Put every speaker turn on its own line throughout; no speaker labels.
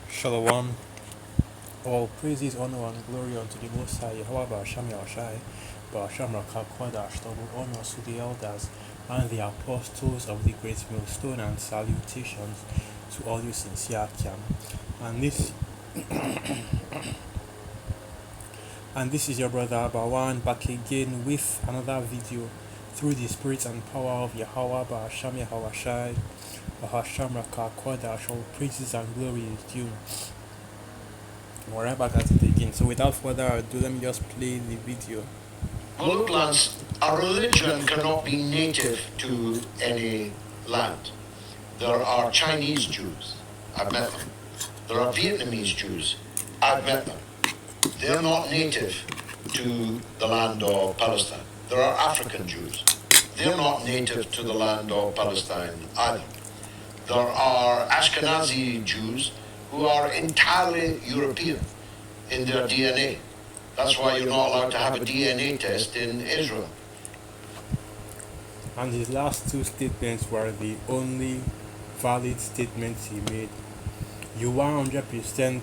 Shalom. All praises, honor, and glory unto the Most High, Yahweh Shami Shai, Ba'asham Rakakwadash, double honor to the elders and the apostles of the great millstone, and salutations to all you sincere Akiam. And this is your brother Bawan back again with another video through the spirit and power of Yahweh Ba'asham Yahweh Shai, Ba'asham Rakakwadash, all praises and glory is due. We're right back at it again. So without further ado, let me just play the video.
Well, look, Lance, a religion cannot be native to any land. There are Chinese Jews, I've met them. There are Vietnamese Jews, I've met them. They're not native to the land of Palestine. There are African Jews. They're not native to the land of Palestine either. There are Ashkenazi Jews who are entirely European in their DNA. That's why you're not allowed to have a DNA test in Israel.
And his last two statements were the only valid statements he made. You 100%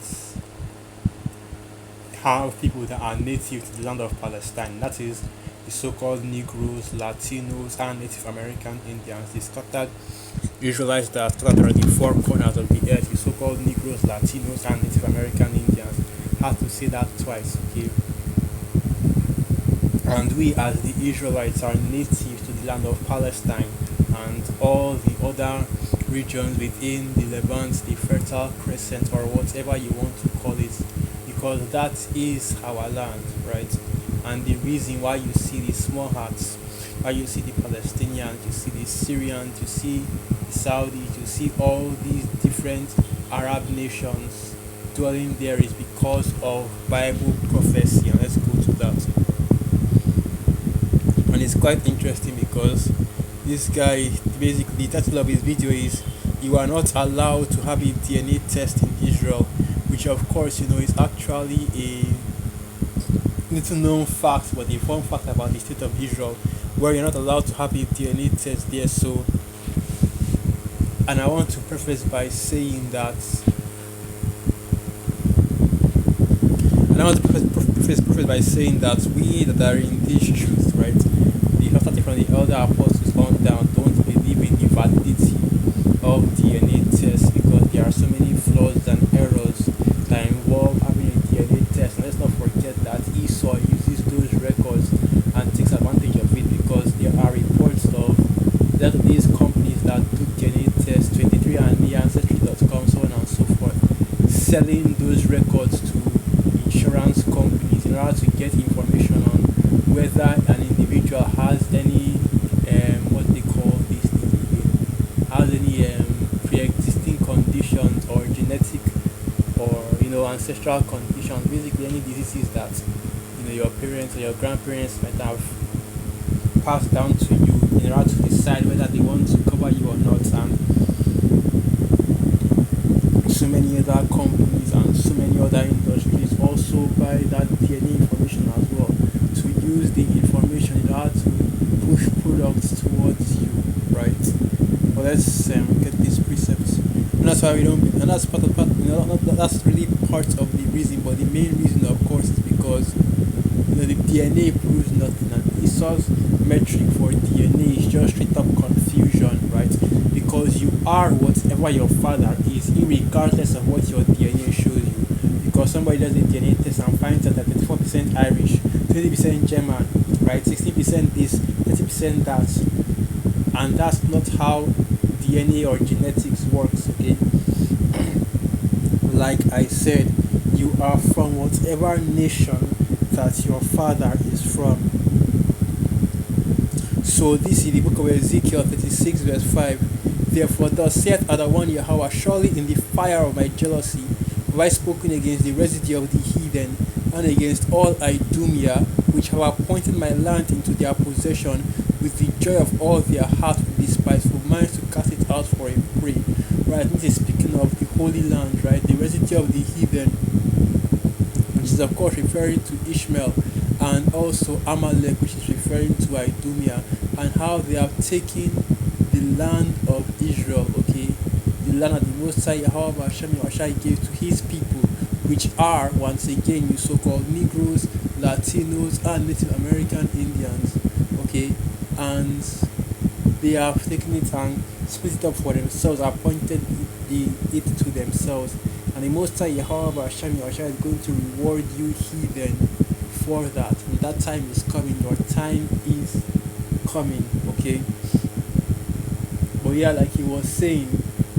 have people that are native to the land of Palestine. That is the so-called Negroes, Latinos, and Native American Indians, the scattered Israelites that are scattered around the four corners of the earth, the so-called Negroes, Latinos, and Native American Indians. I have to say that twice, okay? And we as the Israelites are native to the land of Palestine and all the other regions within the Levant, the Fertile Crescent, or whatever you want to call it, because that is our land, right? And the reason why you see the small hats, why you see the Palestinians, you see the Syrians, you see the Saudis, you see all these different Arab nations dwelling there is because of Bible prophecy. And let's go to that. And it's quite interesting because this guy, basically the title of his video is "You are not allowed to have a DNA test in Israel," which of course is actually a little known fact, but a fun fact about the state of Israel, where you're not allowed to have a DNA test there. So, and I want to preface by saying that, we that are in this truth, right, the starting from the elder apostles on down, don't believe in the validity of DNA tests because there are so many flaws and errors that involve having a DNA test. And let's not forget that Esau uses those records and takes advantage of it, because there are reports of that of these companies that do DNA tests, 23andMe, Ancestry.com, so on and so forth, selling those records to insurance companies in order to get information on whether an individual has any what they call this thing again, has any pre-existing conditions or genetic or ancestral conditions, basically any diseases that your parents or your grandparents might have passed down to you, in order to decide whether they want to cover you or not. And so many other companies and so many other industries also buy that DNA information as well, to use the information in order to push products towards you, right? Well, let's get these precepts, and that's why we don't. And that's that's really part of the reason, but the main reason, of course, is because the DNA proves nothing, and Esau's metric for DNA is just straight up confusion, right? Because you are whatever your father is, regardless of what your DNA shows you. Because somebody does a DNA test and finds out that 34% Irish, 20% German, right? 16% this, 30% that, and that's not how DNA or genetics works, okay? Like I said, you are from whatever nation that your father is from. So this is the book of Ezekiel 36 verse 5. Therefore thus saith the one Yahweh, surely in the fire of my jealousy have I spoken against the residue of the heathen, and against all Idumea, which have appointed my land into their possession, with the joy of all their heart, with despiteful minds to cast it out for a prey. Right, this is speaking of the Holy Land, right, the residue of the heathen, which is of course referring to Ishmael, and also Amalek, which is referring to Idumea, and how they have taken the land of Israel, okay, the land that the Most High, however, Hashem Yahweh gave to his people, which are, once again, you so called Negroes, Latinos, and Native American Indians. Okay, and they have taken it and split it up for themselves, appointed it to themselves. And the Most High, Yahweh Hashem Yahweh is going to reward you heathen for that. And that time is coming. Your time is coming. Okay. But yeah, like he was saying,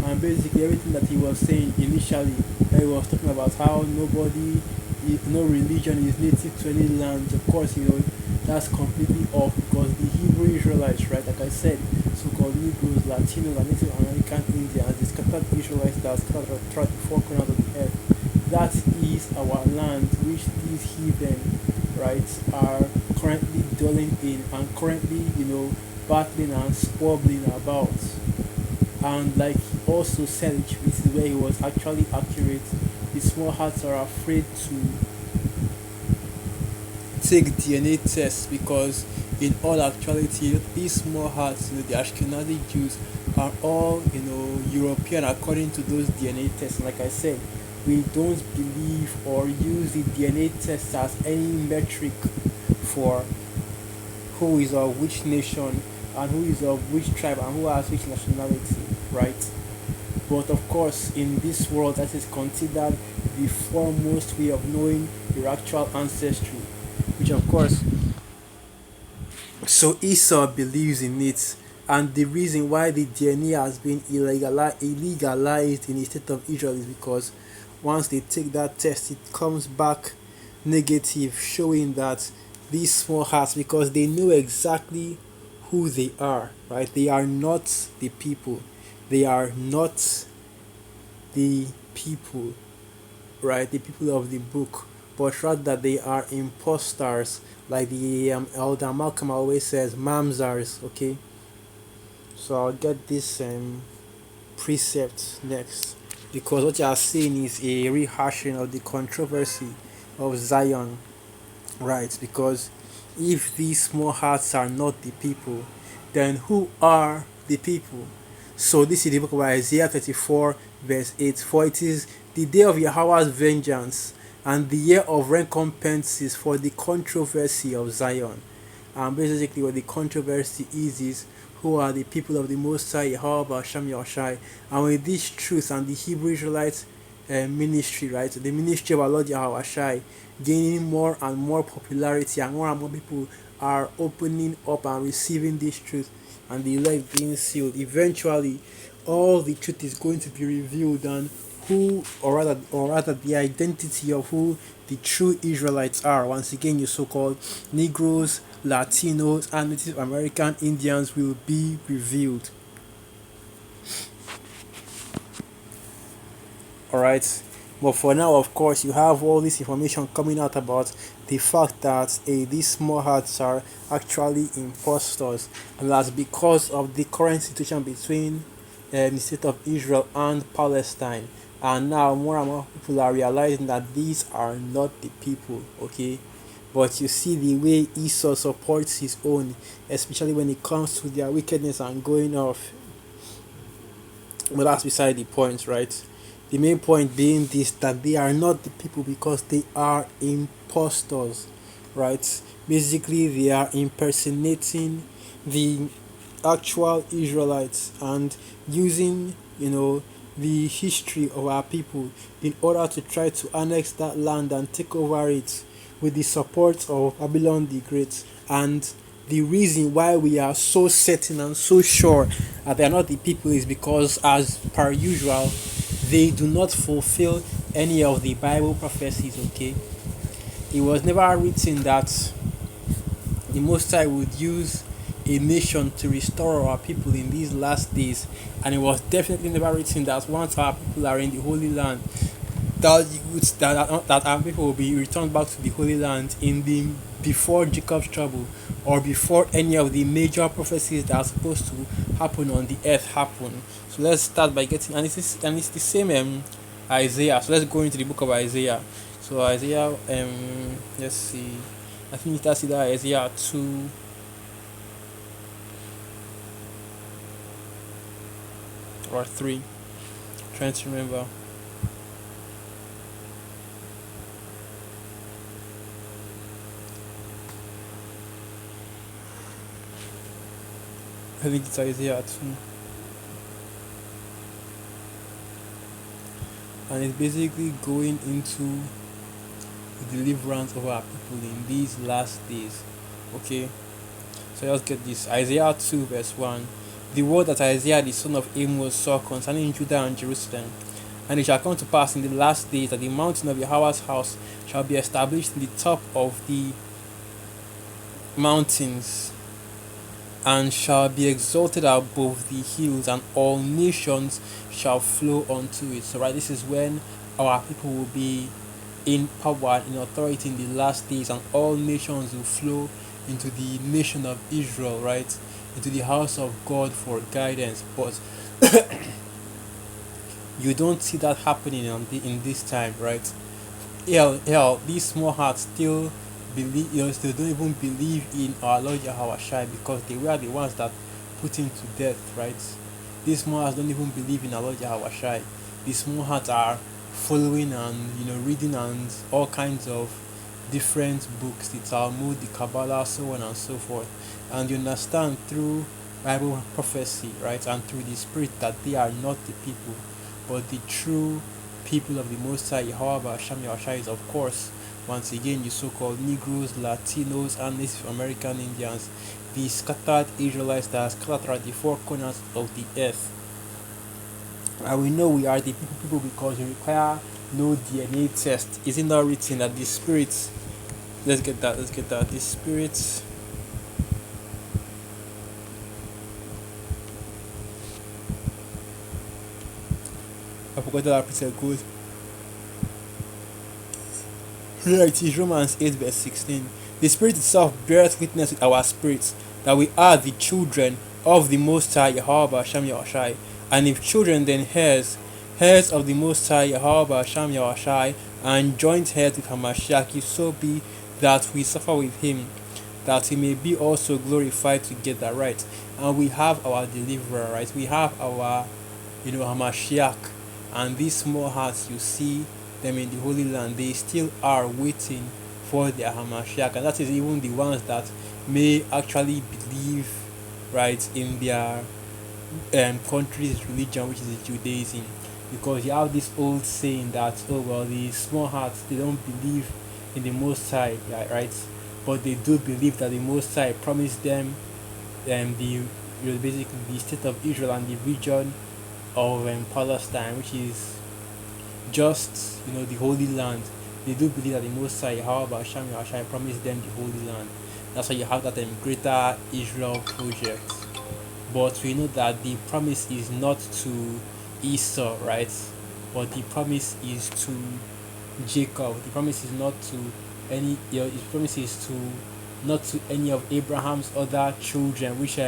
and basically everything that he was saying initially, he was talking about how no religion is native to any land. Of course, that's completely off because the Hebrew Israelites, right, like I said, so-called Negroes, Latinos, and Native American Indians, the scattered Israelites that are scattered throughout the four corners of the earth. That is our land, which these heathen, right, are currently dwelling in and currently, battling and squabbling about. And like he also said, which is where he was actually accurate, the small hearts are afraid to take DNA tests because in all actuality these small hearts, the Ashkenazi Jews are all European according to those DNA tests. And like I said, we don't believe or use the DNA test as any metric for who is of which nation and who is of which tribe and who has which nationality, right? But of course, in this world, that is considered the foremost way of knowing your actual ancestry, which of course, so Esau believes in it. And the reason why the DNA has been illegalized in the state of Israel is because once they take that test, it comes back negative, showing that these small hearts, because they know exactly who they are, right? They are not the people. They are not the people, right? The people of the book, but rather they are imposters, like the Elder Malcolm always says, mamzars. Okay, so I'll get this precept next because what you are seeing is a rehashing of the controversy of Zion, right? Because if these small hearts are not the people, then who are the people? So this is the book of Isaiah 34, verse 8. For it is the day of Yahweh's vengeance and the year of recompenses for the controversy of Zion. And basically what the controversy is who are the people of the Most High, Yahweh Hashem Yahushai. And with this truth and the Hebrew Israelites ministry, right? The ministry of our Lord Yahweh Shai gaining more and more popularity, and more people are opening up and receiving this truth, and the elect being sealed. Eventually, all the truth is going to be revealed, and or rather, the identity of who the true Israelites are. Once again, your so-called Negroes, Latinos, and Native American Indians will be revealed. Alright, but for now, of course, you have all this information coming out about the fact that these small hearts are actually impostors, and that's because of the current situation between the state of Israel and Palestine. And now more and more people are realizing that these are not the people, okay? But you see the way Esau supports his own, especially when it comes to their wickedness and going off. But that's beside the point, right? The main point being this, that they are not the people because they are impostors, right? Basically, they are impersonating the actual Israelites and using, the history of our people in order to try to annex that land and take over it with the support of Babylon the Great. And the reason why we are so certain and so sure that they are not the people is because, as per usual, they do not fulfill any of the Bible prophecies, okay? It was never written that the Most High would use a nation to restore our people in these last days, and it was definitely never written that once our people are in the Holy Land, that our people will be returned back to the Holy Land in the before Jacob's trouble, or before any of the major prophecies that are supposed to happen on the earth happen. So let's start by getting, and it's the same Isaiah. So let's go into the book of Isaiah. So Isaiah, let's see, I think that's either Isaiah 2 or 3. Trying to remember. I think it's Isaiah too, and it's basically going into the deliverance of our people in these last days. Okay, so let's get this. Isaiah 2 verse 1. The word that Isaiah the son of Amos saw concerning Judah and Jerusalem. And it shall come to pass in the last days that the mountain of Yahweh's house shall be established in the top of the mountains, and shall be exalted above the hills, and all nations shall flow unto it. So, right, this is when our people will be in power, in authority in the last days, and all nations will flow into the nation of Israel, right? Into the house of God for guidance. But you don't see that happening in this time, right? These small hearts still believe, still don't even believe in our Lord Yahweh Shai, because they were the ones that put him to death, right? These small hearts don't even believe in our Lord Yahweh Shai. These small hearts are following and reading and all kinds of different books, the Talmud, the Kabbalah, so on and so forth. And you understand through Bible prophecy, right, and through the Spirit, that they are not the people, but the true people of the Most High Yahweh Hashem Yahushua is, of course, once again, the so-called Negroes, Latinos, and Native American Indians, the scattered Israelites that are scattered throughout the four corners of the earth. And we know we are the people because we require no DNA test. Is it not written that the spirits? Let's get that. Let's get that. The spirits. I forgot that pretty good. Here it is, Romans 8 verse 16. The Spirit itself beareth witness with our spirits that we are the children of the Most High Yahweh Hashem Yahushai. And if children, then heirs, heirs of the Most High Yahweh Hashem Yahushai, and joint heirs with Hamashiach, if so be that we suffer with him, that he may be also glorified together, right? And we have our deliverer, right? We have our, Hamashiach. And these small hearts, you see them in the Holy Land, they still are waiting for their Hamashiach. And that is even the ones that may actually believe, right, in their country's religion, which is Judaism. Because you have this old saying that, oh, well, the small hearts, they don't believe in the Most High, yeah, right? But they do believe that the Most High promised them the basically the state of Israel and the region of Palestine, which is just the Holy Land. They do believe that the Most High, however, Hashem Yahshua promised them the Holy Land. That's why you have that Greater Israel project. But we know that the promise is not to Esau, right? But the promise is to Jacob. The promise is not to any. His promise is to not to any of Abraham's other children, which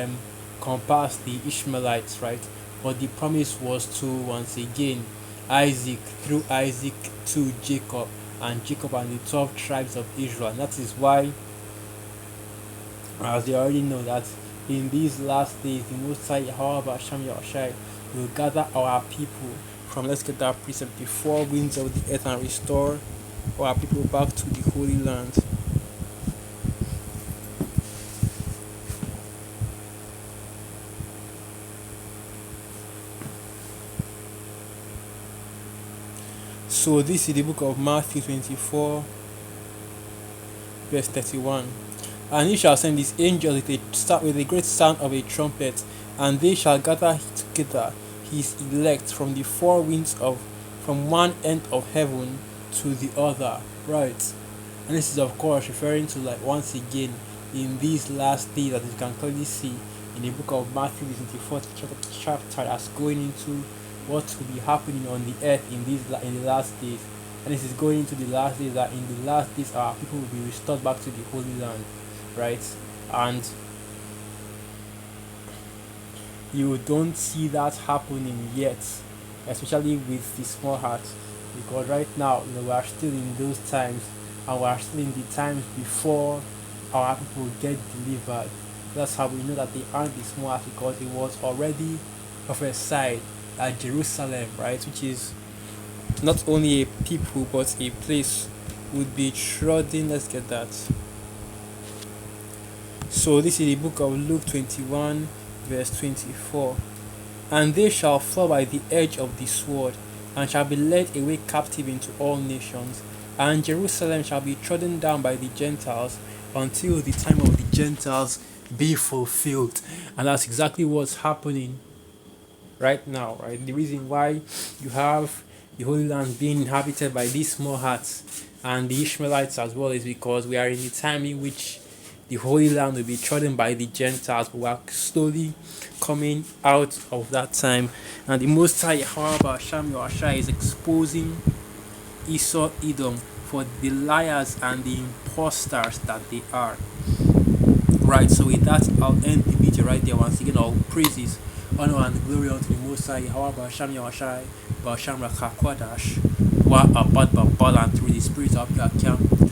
compass the Ishmaelites, right? But the promise was to, once again, Isaac, through Isaac to Jacob, and Jacob and the 12 tribes of Israel. And that is why, as you already know, that in these last days, the Most High Yahweh Hashem Yahushai will gather our people from, let's get that precept, the four winds of the earth, and restore our people back to the Holy Land. So this is the book of Matthew 24 verse 31. And he shall send his angels with a great sound of a trumpet, and they shall gather together his elect from the four winds from one end of heaven to the other. Right. And this is of course referring to, like, once again in these last days, that you can clearly see in the book of Matthew, the 24th chapter, that's going into what will be happening on the earth in the last days. And this is going into the last days, that in the last days our people will be restored back to the Holy Land, right? And you don't see that happening yet, especially with the small heart, because right now we are still in those times, and we are still in the times before our people get delivered. That's how we know that they aren't the small heart, because it was already prophesied at Jerusalem, right, which is not only a people but a place, would be trodden. Let's get that. So this is the book of Luke 21, verse 24. And they shall fall by the edge of the sword, and shall be led away captive into all nations. And Jerusalem shall be trodden down by the Gentiles until the time of the Gentiles be fulfilled. And that's exactly what's happening right now, right? The reason why you have the Holy Land being inhabited by these small huts and the Ishmaelites as well is because we are in a time in which the Holy Land will be trodden by the Gentiles, but we are slowly coming out of that time. And the Most High, however, Hashem Yahshua is exposing Esau, Edom for the liars and the imposters that they are. Right, so with that, I'll end the video right there. Once again, all praises, honor, and glory unto the Most High, however, Hashem Yahshua, Basham Rakakwadash, Wa Abad Babal, and through the Spirit of Yakim.